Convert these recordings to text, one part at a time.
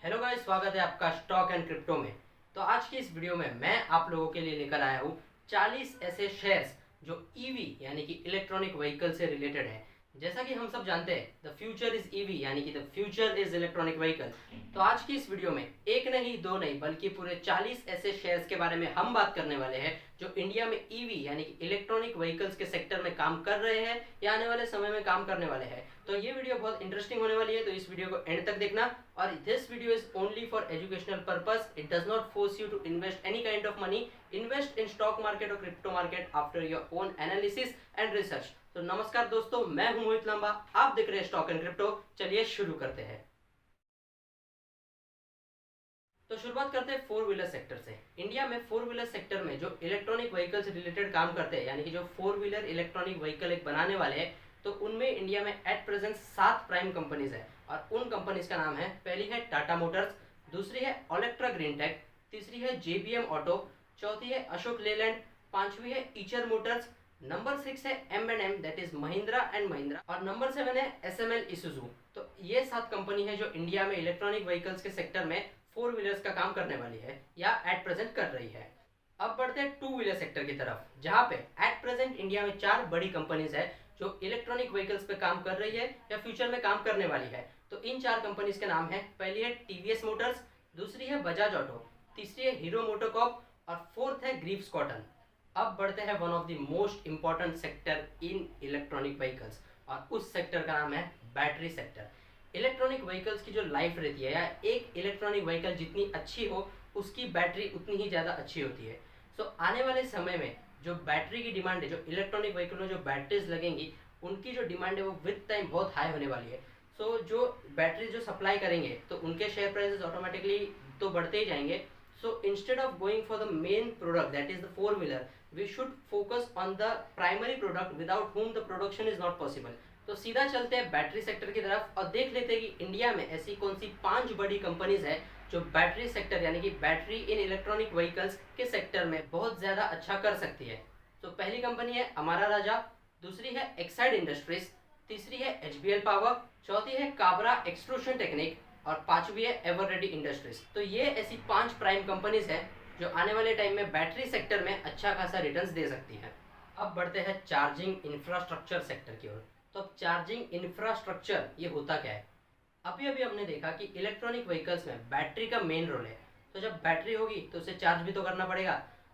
Hello guys, स्वागत है आपका स्टॉक एंड क्रिप्टो में। तो आज की इस वीडियो में मैं आप लोगों के लिए लेकर आया हूँ 40 ऐसे शेयर्स जो ईवी यानी कि इलेक्ट्रॉनिक व्हीकल से रिलेटेड है। जैसा कि हम सब जानते हैं, द फ्यूचर इज ईवी यानी कि the future is electronic vehicle. तो आज की इस वीडियो में एक नहीं दो नहीं बल्कि पूरे 40 ऐसे शेयर्स के बारे में हम बात करने वाले हैं जो इंडिया में ईवी यानी कि इलेक्ट्रॉनिक व्हीकल्स के सेक्टर में काम कर रहे हैं या आने वाले समय में काम करने वाले हैं। तो ये वीडियो बहुत इंटरेस्टिंग होने वाली है, तो इस वीडियो को एंड तक देखना। और this video is only for educational purpose, it does not force you to invest any kind of money. Invest in stock market और crypto market after your own analysis and research. तो नमस्कार दोस्तों, मैं हूं मोहित लांबा, आप देख रहे हैं स्टॉक एंड क्रिप्टो। चलिए शुरू करते हैं। तो शुरुआत करते हैं फोर व्हीलर सेक्टर से। इंडिया में फोर व्हीलर सेक्टर में जो इलेक्ट्रॉनिक व्हीकल से रिलेटेड काम करते हैं यानी कि जो फोर व्हीलर इलेक्ट्रॉनिक व्हीकल एक बनाने वाले हैं, तो उनमें इंडिया में एट प्रेजेंट 7 प्राइम कंपनीज है। और उन कंपनीज का नाम है, पहली है टाटा मोटर्स, दूसरी है ओलेक्ट्रा ग्रीन टेक, तीसरी है जेबीएम ऑटो, चौथी है अशोक लेलैंड, पांचवी है ईचर मोटर्स, नंबर 6 है M&M that is Mahindra and Mahindra, और नंबर 7 है SML इसूजू। तो ये 7 कंपनी है जो इंडिया में इलेक्ट्रॉनिक व्हीकल्स के सेक्टर में फोर व्हीलर्स का काम करने वाली है या एट प्रेजेंट कर रही है। अब बढ़ते हैं टू व्हीलर सेक्टर की तरफ, जहां पे एट प्रेजेंट इंडिया में 4 बड़ी कंपनीज है जो इलेक्ट्रॉनिक व्हीकल्स पे काम कर रही है या फ्यूचर में काम करने वाली है। तो इन 4 कंपनीज के नाम है, पहली है टीवीएस मोटर्स, दूसरी है बजाज ऑटो, तीसरी है हीरो मोटोकॉर्प और फोर्थ है ग्रीव्स कॉटन। अब बढ़ते हैं one of the most important sector in electronic vehicles, और उस सेक्टर का नाम है बैटरी सेक्टर। इलेक्ट्रॉनिक व्हीकल्स की जो लाइफ रहती है, या एक इलेक्ट्रॉनिक व्हीकल जितनी अच्छी हो उसकी बैटरी उतनी ही ज़्यादा अच्छी होती है। सो आने वाले समय में जो बैटरी की डिमांड है, जो इलेक्ट्रॉनिक व्हीकल में जो बैटरीज लगेंगी उनकी जो डिमांड है वो विद टाइम बहुत हाई होने वाली है। सो जो बैटरी जो सप्लाई करेंगे तो उनके शेयर प्राइसेस ऑटोमेटिकली तो बढ़ते ही जाएंगे। So instead of going for the main product that is the four wheeler, we should focus on the primary product without whom the production is not possible. तो सीधा चलते हैं बैटरी सेक्टर की तरफ और देख लेते हैं कि इंडिया में ऐसी कौन सी 5 बड़ी कंपनीज है जो बैटरी सेक्टर यानी कि बैटरी इन इलेक्ट्रॉनिक व्हीकल्स के सेक्टर में बहुत ज्यादा अच्छा कर सकती है। तो पहली कंपनी है अमारा राजा, दूसरी है एक्साइड इंडस्ट्रीज, तीसरी है HBL पावर, चौथी है काबरा एक्सट्रूशन टेक्निक और पांचवी है एवररेडी इंडस्ट्रीज। तो ये ऐसी 5 प्राइम कंपनीज है जो आने वाले टाइम में बैटरी सेक्टर में अच्छा खासा रिटर्न्स दे सकती है। अब बढ़ते हैं चार्जिंग इंफ्रास्ट्रक्चर सेक्टर की ओर। तो अब चार्जिंग इंफ्रास्ट्रक्चर ये होता क्या है? अभी अभी हमने देखा कि इलेक्ट्रॉनिक व्हीकल्स में बैटरी का मेन रोल है। तो जब बैटरी होगी तो उसे चार्ज भी तो करना पड़ेगा।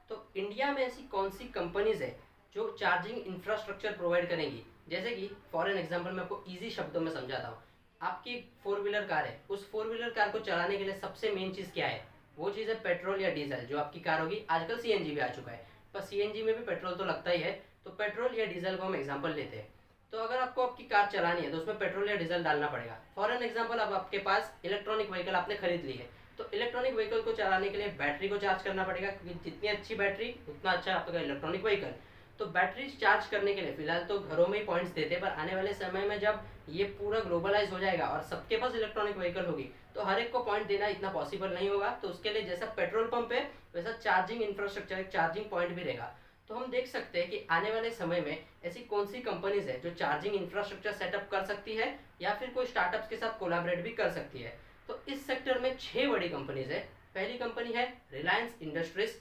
तो इंडिया में ऐसी कौन सी कंपनीज है जो चार्जिंग इंफ्रास्ट्रक्चर प्रोवाइड करेंगी? जैसे कि फॉर एन एग्जाम्पल मैं आपको ईजी शब्दों में समझाता हूँ। आपकी एक फोर व्हीलर कार है, उस फोर व्हीलर कार को चलाने के लिए सबसे मेन चीज़ क्या है? वो चीज़ है पेट्रोल या डीजल। जो आपकी कार होगी, आजकल CNG भी आ चुका है, पर CNG में भी पेट्रोल तो लगता ही है। तो पेट्रोल या डीजल को हम एग्जाम्पल लेते हैं। तो अगर आपको आपकी कार चलानी है तो उसमें पेट्रोल या डीजल डालना पड़ेगा। फॉर एन एग्जाम्पल, अब आपके पास इलेक्ट्रॉनिक व्हीकल आपने खरीद ली है, तो इलेक्ट्रॉनिक व्हीकल को चलाने के लिए बैटरी को चार्ज करना पड़ेगा, क्योंकि जितनी अच्छी बैटरी उतना अच्छा आपका इलेक्ट्रॉनिक व्हीकल। तो बैटरी चार्ज करने के लिए फिलहाल तो घरों में ही पॉइंट्स देते हैं, पर आने वाले समय में जब ये पूरा ग्लोबलाइज हो जाएगा और सबके पास इलेक्ट्रॉनिक व्हीकल होगी तो हर एक को पॉइंट देना इतना पॉसिबल नहीं होगा। तो उसके लिए जैसा पेट्रोल पंप है वैसा चार्जिंग इंफ्रास्ट्रक्चर, एक चार्जिंग पॉइंट भी रहेगा। तो हम देख सकते हैं कि आने वाले समय में ऐसी कौन सी कंपनीज है जो चार्जिंग इंफ्रास्ट्रक्चर सेटअप कर सकती है या फिर कोई स्टार्टअप्स के साथ कोलैबोरेट भी कर सकती है। तो इस सेक्टर में 6 बड़ी कंपनीज है। पहली कंपनी है रिलायंस इंडस्ट्रीज,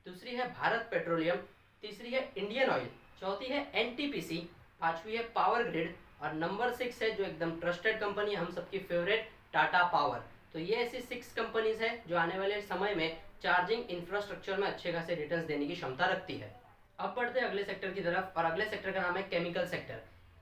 दूसरी है भारत पेट्रोलियम, तीसरी है इंडियन ऑयल, चौथी है NTPC, पांचवी है पावर ग्रिड और नंबर 6 है जो एकदम ट्रस्टेड कंपनी है, हम सबकी फेवरेट, टाटा पावर। तो ये ऐसी 6 कंपनीज है जो आने वाले समय में चार्जिंग इंफ्रास्ट्रक्चर में अच्छे खासे रिटर्न्स देने की क्षमता रखती है। अब बढ़ते हैं अगले सेक्टर की तरफ, और अगले सेक्टर का नाम है केमिकल सेक्टर।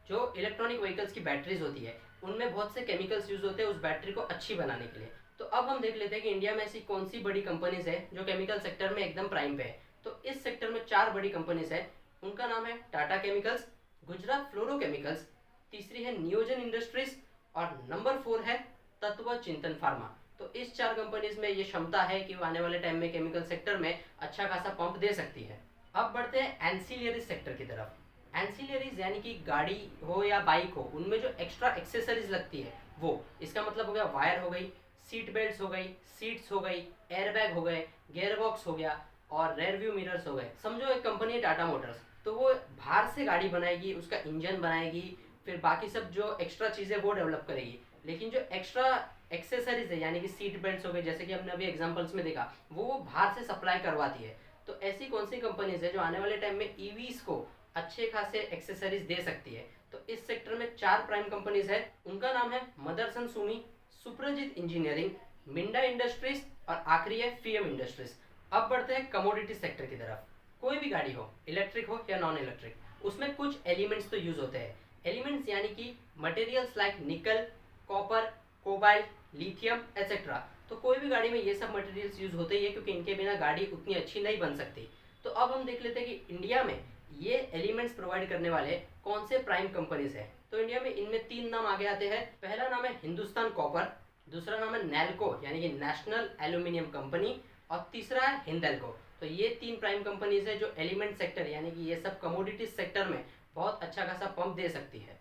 जो इलेक्ट्रॉनिक व्हीकल्स की बैटरीज होती है उनमें बहुत से केमिकल्स यूज होते हैं उस बैटरी को अच्छी बनाने के लिए। तो अब हम देख लेते हैं कि इंडिया में ऐसी कौन सी बड़ी कंपनीज है जो केमिकल सेक्टर में एकदम प्राइम पे है। तो इस सेक्टर में 4 बड़ी कंपनीज है। उनका नाम है टाटा केमिकल्स, गुजरात फ्लोरोकेमिकल्स, तीसरी है नियोजन इंडस्ट्रीज और नंबर 4 है तत्व चिंतन फार्मा। तो इस 4 कंपनीज में ये क्षमता है कि वो आने वाले टाइम में केमिकल सेक्टर में अच्छा खासा पंप दे सकती है। अब बढ़ते हैं एंसिलियरी सेक्टर की तरफ। एंसिलियरीज यानी कि गाड़ी हो या बाइक हो, उनमें जो एक्स्ट्रा एक्सेसरीज लगती है वो, इसका मतलब हो गया वायर हो गई, सीट बेल्ट हो गई, सीट्स हो गई, एयरबैग हो गए, गियर बॉक्स हो गया और रेयर व्यू मिरर्स हो गए। समझो एक कंपनी है टाटा मोटर्स, तो वो बाहर से गाड़ी बनाएगी, उसका इंजन बनाएगी, फिर बाकी सब जो एक्स्ट्रा चीज़ें वो डेवलप करेगी। लेकिन जो एक्स्ट्रा एक्सेसरीज है यानी कि सीट बेल्ट हो गए, जैसे कि हमने अभी एग्जांपल्स में देखा, वो बाहर से सप्लाई करवाती है। तो ऐसी कौन सी कंपनीज है जो आने वाले टाइम में ईवीज को अच्छे खासे एक्सेसरीज दे सकती है? तो इस सेक्टर में 4 प्राइम कंपनीज है। उनका नाम है मदरसन सुमी, सुप्रजीत इंजीनियरिंग, मिंडा इंडस्ट्रीज और आखिरी है फीएम इंडस्ट्रीज। अब बढ़ते हैं कमोडिटी सेक्टर की तरफ। कोई भी गाड़ी हो, इलेक्ट्रिक हो या नॉन इलेक्ट्रिक, उसमें कुछ एलिमेंट्स तो यूज होते हैं। एलिमेंट्स यानी कि मटेरियल्स लाइक निकल, कॉपर, कोबाल्ट, लिथियम एटसेट्रा। तो कोई भी गाड़ी में ये सब मटेरियल्स यूज होते ही है, क्योंकि इनके बिना गाड़ी उतनी अच्छी नहीं बन सकती। तो अब हम देख लेते हैं कि इंडिया में ये एलिमेंट्स प्रोवाइड करने वाले कौन से प्राइम कंपनीज है। तो इंडिया में इनमें 3 नाम आगे आते हैं। पहला नाम है हिंदुस्तान कॉपर, दूसरा नाम है नैल्को यानी कि नेशनल एल्यूमिनियम कंपनी, और तीसरा है हिंदल्को। तो ये 3 प्राइम कंपनीज है जो एलिमेंट सेक्टर यानी कि ये सब कमोडिटीज सेक्टर में बहुत अच्छा खासा पंप दे सकती है।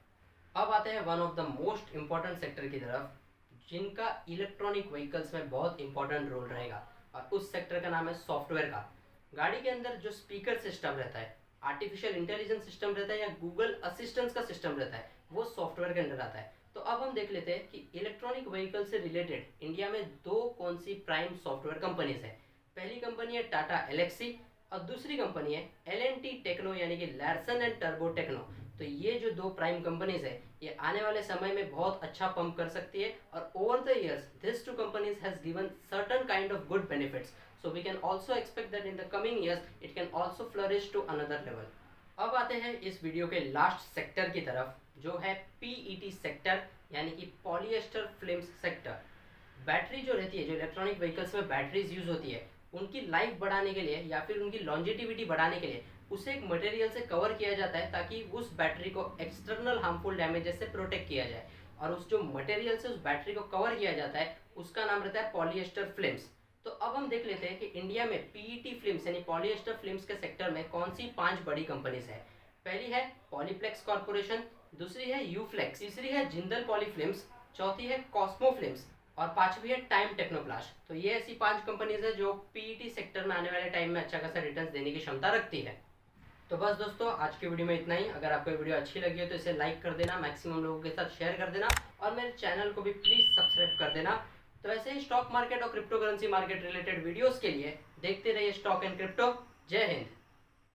अब आते हैं one of the most important sector की तरफ, जिनका इलेक्ट्रॉनिक व्हीकल्स में बहुत इंपॉर्टेंट रोल रहेगा, और उस सेक्टर का नाम है सॉफ्टवेयर का। गाड़ी के अंदर जो स्पीकर सिस्टम रहता है, आर्टिफिशियल इंटेलिजेंस सिस्टम रहता है या गूगल असिस्टेंस का सिस्टम रहता है, वो सॉफ्टवेयर के अंदर आता है। तो अब हम देख लेते हैं कि इलेक्ट्रॉनिक व्हीकल से रिलेटेड इंडिया में 2 कौन सी प्राइम सॉफ्टवेयर कंपनीज है। पहली कंपनी है टाटा एलेक्सी और दूसरी कंपनी है एल&टी टेक्नो यानी कि लार्सन एंड टर्बो टेक्नो। तो ये जो 2 प्राइम कंपनीज है, ये आने वाले समय में बहुत अच्छा पंप कर सकती है, और over the years this 2 companies has given certain kind of good benefits, so we can also expect that in the coming years it can also flourish to another level. अब आते हैं इस वीडियो के last sector की तरफ, जो है PET sector यानी कि पॉलिएस्टर फिल्म्स सेक्टर। बैटरी जो रहती है, जो इलेक्ट्रॉनिक व्हीकल्स में बैटरीज यूज होती है, उनकी लाइफ बढ़ाने के लिए या फिर उनकी लॉन्जेटिविटी बढ़ाने के लिए उसे एक मटेरियल से कवर किया जाता है, ताकि उस बैटरी को एक्सटर्नल हार्मफुल डैमेजेस से प्रोटेक्ट किया जाए। और उस जो मटेरियल से उस बैटरी को कवर किया जाता है, उसका नाम रहता है पॉलिएस्टर फिल्म्स। तो अब हम देख लेते हैं कि इंडिया में पीईटी फिल्म्स यानी पॉलिएस्टर फिल्म्स के सेक्टर में कौन सी 5 बड़ी कंपनीज है। पहली है पॉलीप्लेक्स कॉर्पोरेशन, दूसरी है यूफ्लेक्स, तीसरी है जिंदल पॉली फिल्म्स, चौथी है कॉस्मो फिल्म्स और 5वीं है टाइम टेक्नोप्लास्ट। तो ये ऐसी 5 कंपनीज है जो पीईटी सेक्टर में आने वाले टाइम में अच्छा खासा रिटर्न्स देने की क्षमता रखती है। तो बस दोस्तों, आज की वीडियो में इतना ही। अगर आपको ये वीडियो अच्छी लगी हो तो इसे लाइक कर देना, मैक्सिमम लोगों के साथ शेयर कर देना, और मेरे चैनल को भी प्लीज सब्सक्राइब कर देना। तो ऐसे ही स्टॉक मार्केट और crypto currency market related videos के लिए देखते रहिए स्टॉक एंड क्रिप्टो। जय हिंद।